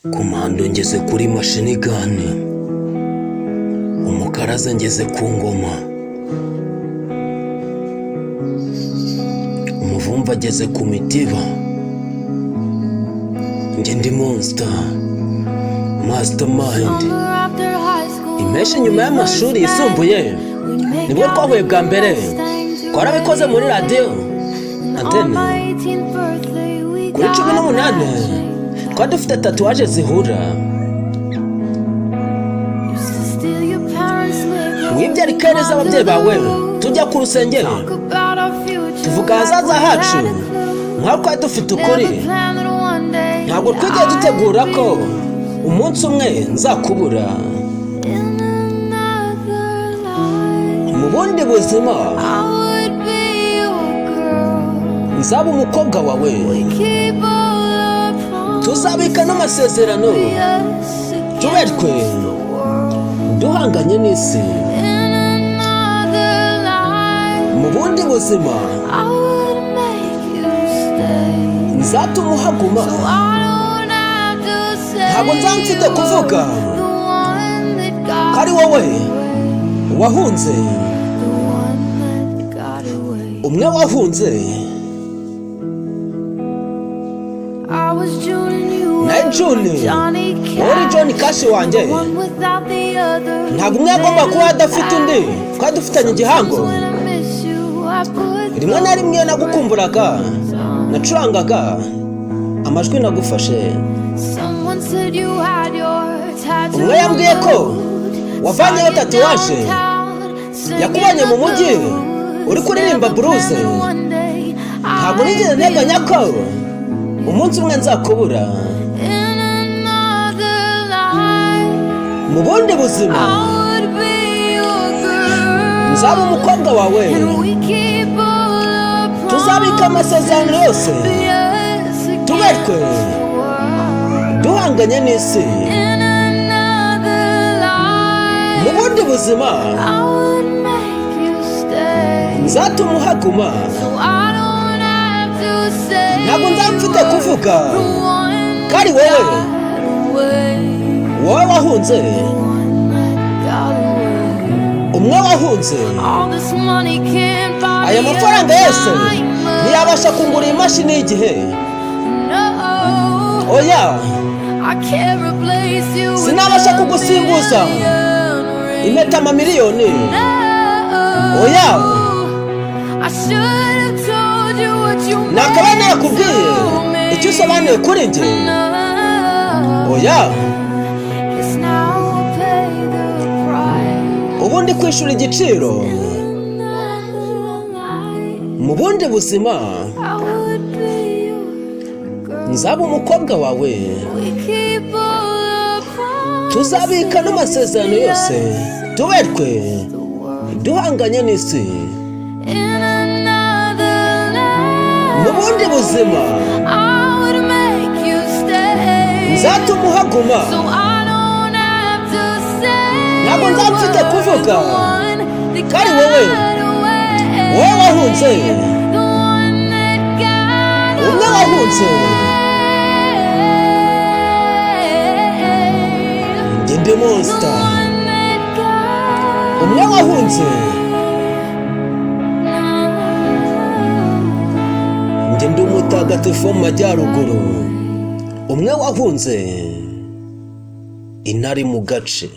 Komando ngeze kuri mashini gani, umukaraza ngeze ku ngoma, umuvumva ageze ku mitiba, njye ndi monster, mastermind. Impeshyi nyuma y'amashuri yisumbuye nibwo twahuye bwa mbere, twarabikoze muri radiyo antene. Kuri 18 twari dufite tatuwaje zihura. Wibye rikere z'ababyeyi bawe, tujya ku rusengero tuvuga ahazaza hacu nk'aho twari dufite ukuri. Ntabwo twigiye dutegura ko umunsi umwe nzakubura. Mu bundi buzima nzaba umukobwa wawe, tuzabika n'amasezerano, tuberwe duhanganye n'isi. Mu bundi buzima nzatuma uhaguma, ntabwo nzamfite kuvuga ko ari wowe wahunze, umwe wahunze. nawe June, wowe John Kashi wanjye, ntabwo umwe agomba kuba adafite undi, twari dufitanye igihango. Rimwe na rimwe iyo nagukumburaga nacurangaga amajwi nagufashe. Umwe yambwiye ko wavanyeho tatuwaje, yakubanye mu mujyi uri kuririmba blues. Ntabwo nigeze nteganya ko umunsi umwe nzakubura. Mu bundi buzima nzaba umukobwa wawe, tuzabika amasezerano yose, tuberwe duhanganye n'isi. Mu bundi buzima nzatuma uhaguma, ntabwo nzamfite kuvuga ko ari wowe wahunze, umwe wahunze. Aya mafaranga yose ntiyabasha kungura imashini y'igihe. Oya, sinabasha kugusimbuza impeta amamiliyoni. Oya, nakaba nakubwiye icyo usobanuye kuri njye. Oya, ubundi kwishura igiciro. Mu bundi buzima nzaba umukobwa wawe, tuzabika n'amasezerano yose, tuberwe duhanganye n'isi. Mu bundi buzima nzatuma uhaguma, ntabwo nzamfite kuvuga ko ari wowe wahunze, umwe wahunze. Njye ndi monster, umwe wahunze. Njye ndi umutagatifu wo mu majyaruguru, umwe wahunze. Intare mu gace.